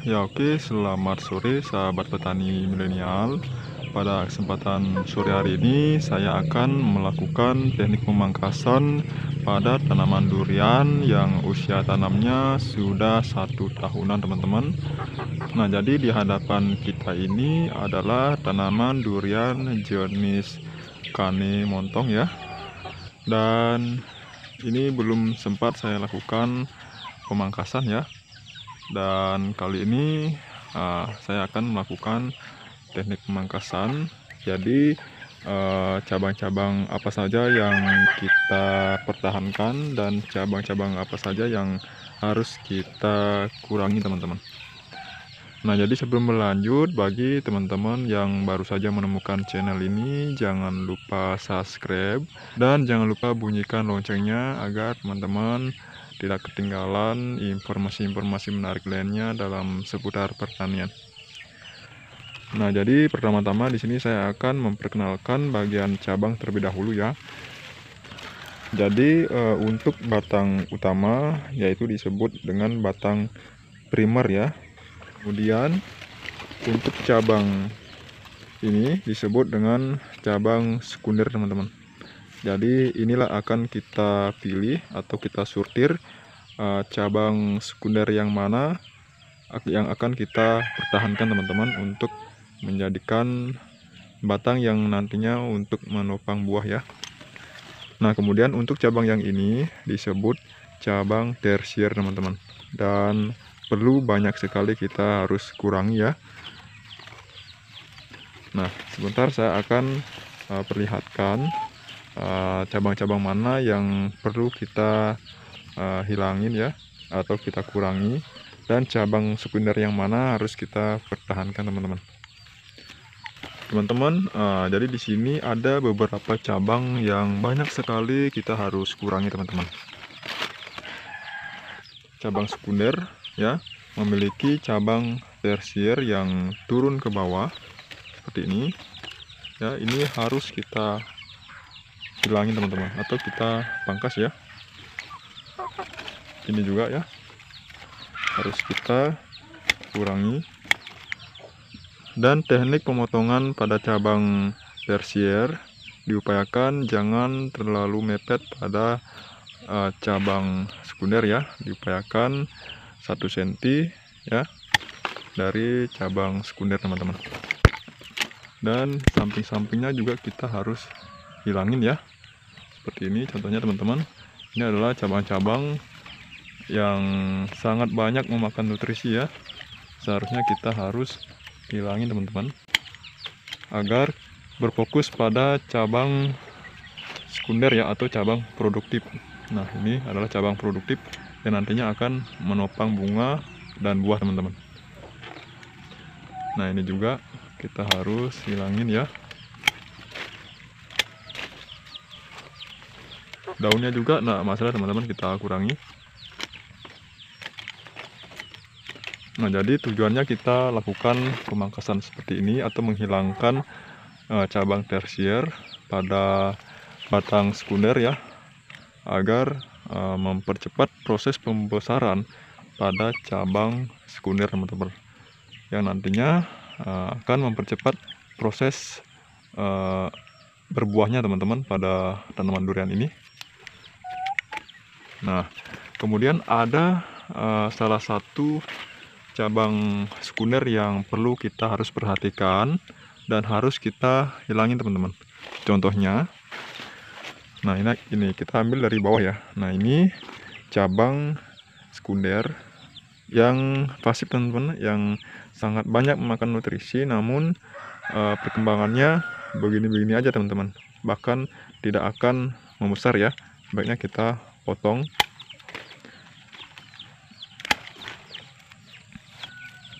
Ya oke, selamat sore sahabat petani milenial. Pada kesempatan sore hari ini saya akan melakukan teknik pemangkasan pada tanaman durian yang usia tanamnya sudah 1 tahunan teman-teman. Nah jadi di hadapan kita ini adalah tanaman durian jenis Kane Montong ya. Dan ini belum sempat saya lakukan pemangkasan ya. Dan kali ini saya akan melakukan teknik pemangkasan. Jadi cabang-cabang apa saja yang kita pertahankan dan cabang-cabang apa saja yang harus kita kurangi teman-teman. Nah jadi sebelum berlanjut, bagi teman-teman yang baru saja menemukan channel ini, jangan lupa subscribe dan jangan lupa bunyikan loncengnya agar teman-teman tidak ketinggalan informasi-informasi menarik lainnya dalam seputar pertanian. Nah, jadi pertama-tama di sini saya akan memperkenalkan bagian cabang terlebih dahulu ya. Jadi untuk batang utama yaitu disebut dengan batang primer ya. Kemudian untuk cabang ini disebut dengan cabang sekunder teman-teman. Jadi inilah akan kita pilih atau kita sortir cabang sekunder yang mana yang akan kita pertahankan teman-teman untuk menjadikan batang yang nantinya untuk menopang buah ya. Nah kemudian untuk cabang yang ini disebut cabang tersier teman-teman, dan perlu banyak sekali kita harus kurangi ya. Nah sebentar saya akan perlihatkan cabang-cabang mana yang perlu kita hilangin ya atau kita kurangi, dan cabang sekunder yang mana harus kita pertahankan teman-teman. Jadi di sini ada beberapa cabang yang banyak sekali kita harus kurangi teman-teman. Cabang sekunder ya memiliki cabang tersier yang turun ke bawah seperti ini ya, ini harus kita hilangin teman-teman atau kita pangkas ya. Ini juga ya harus kita kurangi. Dan teknik pemotongan pada cabang tersier diupayakan jangan terlalu mepet pada cabang sekunder ya, diupayakan 1 cm ya dari cabang sekunder teman-teman. Dan samping-sampingnya juga kita harus hilangin ya, seperti ini contohnya teman-teman. Ini adalah cabang-cabang yang sangat banyak memakan nutrisi ya, seharusnya kita harus hilangin teman-teman agar berfokus pada cabang sekunder ya atau cabang produktif. Nah ini adalah cabang produktif yang nantinya akan menopang bunga dan buah teman-teman. Nah ini juga kita harus hilangin ya. Daunnya juga nah masalah teman-teman, kita kurangi. Nah jadi tujuannya kita lakukan pemangkasan seperti ini atau menghilangkan cabang tersier pada batang sekunder ya, agar mempercepat proses pembesaran pada cabang sekunder teman-teman, yang nantinya akan mempercepat proses berbuahnya teman-teman pada tanaman durian ini. Nah kemudian ada salah satu cabang sekunder yang perlu kita harus perhatikan dan harus kita hilangin teman-teman. Contohnya, nah ini kita ambil dari bawah ya. Nah ini cabang sekunder yang pasif teman-teman, yang sangat banyak memakan nutrisi, namun perkembangannya begini-begini aja teman-teman, bahkan tidak akan membesar ya. Sebaiknya kita potong.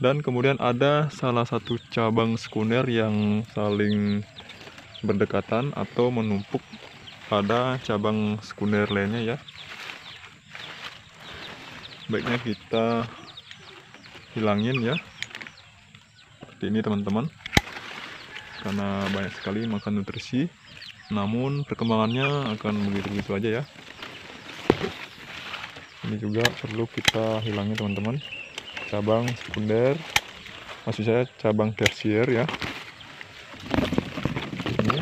Dan kemudian ada salah satu cabang sekunder yang saling berdekatan atau menumpuk pada cabang sekunder lainnya ya. Baiknya kita hilangin ya, seperti ini teman-teman, karena banyak sekali makan nutrisi, namun perkembangannya akan begitu-begitu aja ya. Ini juga perlu kita hilangin teman-teman. cabang sekunder, maksud saya cabang tersier ya. Ini.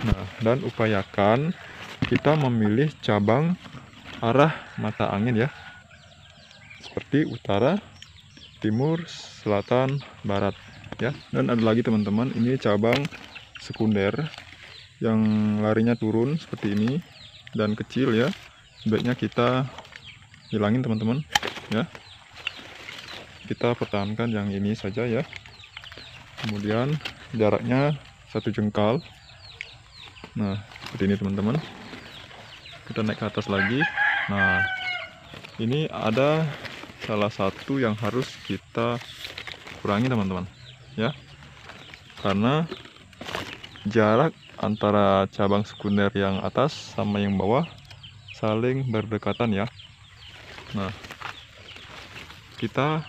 Nah, dan upayakan kita memilih cabang arah mata angin ya, seperti utara, timur, selatan, barat ya. Dan ada lagi teman-teman, ini cabang sekunder yang larinya turun seperti ini dan kecil ya. Sebaiknya kita hilangin teman-teman ya. Kita pertahankan yang ini saja ya. Kemudian jaraknya 1 jengkal. Nah, seperti ini teman-teman. Kita naik ke atas lagi. Nah, ini ada salah satu yang harus kita kurangi teman-teman ya, karena jarak antara cabang sekunder yang atas sama yang bawah saling berdekatan ya. Nah, kita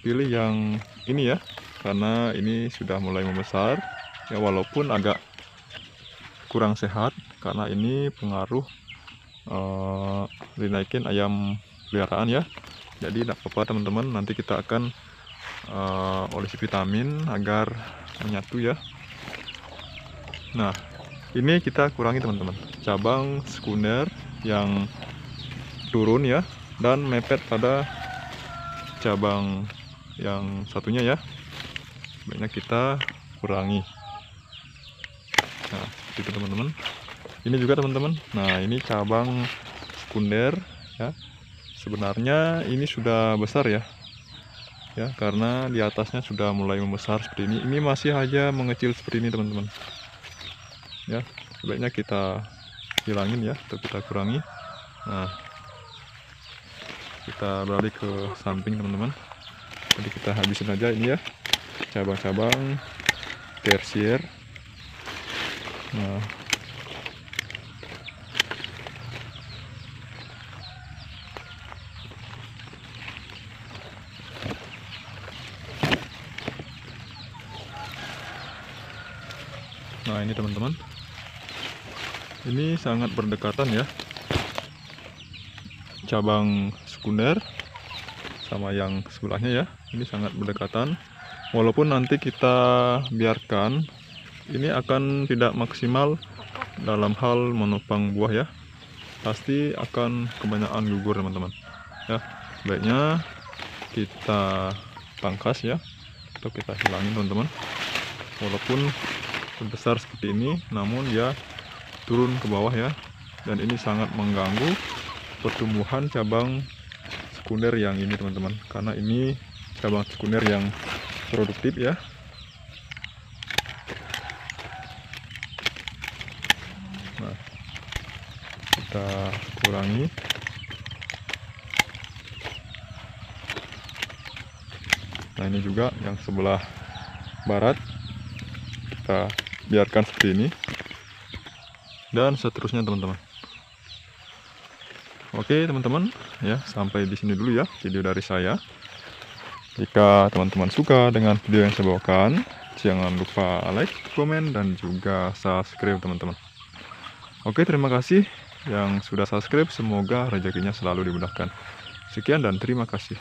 pilih yang ini ya, karena ini sudah mulai membesar ya, walaupun agak kurang sehat karena ini pengaruh dinaikin ayam peliharaan ya. Jadi tidak apa-apa teman-teman, nanti kita akan olesi vitamin agar menyatu ya. Nah, ini kita kurangi teman-teman, cabang sekunder yang turun ya, dan mepet pada cabang yang satunya ya. Sebaiknya kita kurangi. Nah, itu teman-teman. Ini juga teman-teman. Nah, ini cabang sekunder ya. Sebenarnya ini sudah besar ya. Ya, karena di atasnya sudah mulai membesar seperti ini. Ini masih aja mengecil seperti ini teman-teman. Ya, sebaiknya kita hilangin ya, atau kita kurangi. Nah, kita beralih ke samping teman-teman. Jadi kita habisin aja ini ya, cabang-cabang tersier. Nah, ini teman-teman, ini sangat berdekatan ya, cabang sekunder sama yang sebelahnya ya, ini sangat berdekatan. Walaupun nanti kita biarkan, ini akan tidak maksimal dalam hal menopang buah ya, pasti akan kebanyakan gugur teman-teman ya. Baiknya kita pangkas ya, atau kita hilangin teman-teman. Walaupun besar seperti ini, namun ya turun ke bawah ya, dan ini sangat mengganggu pertumbuhan cabang sekunder yang ini teman-teman, karena ini cabang sekunder yang produktif ya. Nah, kita kurangi. Nah, ini juga yang sebelah barat kita biarkan seperti ini, dan seterusnya teman-teman. Oke teman-teman ya, sampai di sini dulu ya video dari saya. Jika teman-teman suka dengan video yang saya bawakan, jangan lupa like, komen, dan juga subscribe teman-teman. Oke, terima kasih yang sudah subscribe, semoga rezekinya selalu dimudahkan. Sekian dan terima kasih.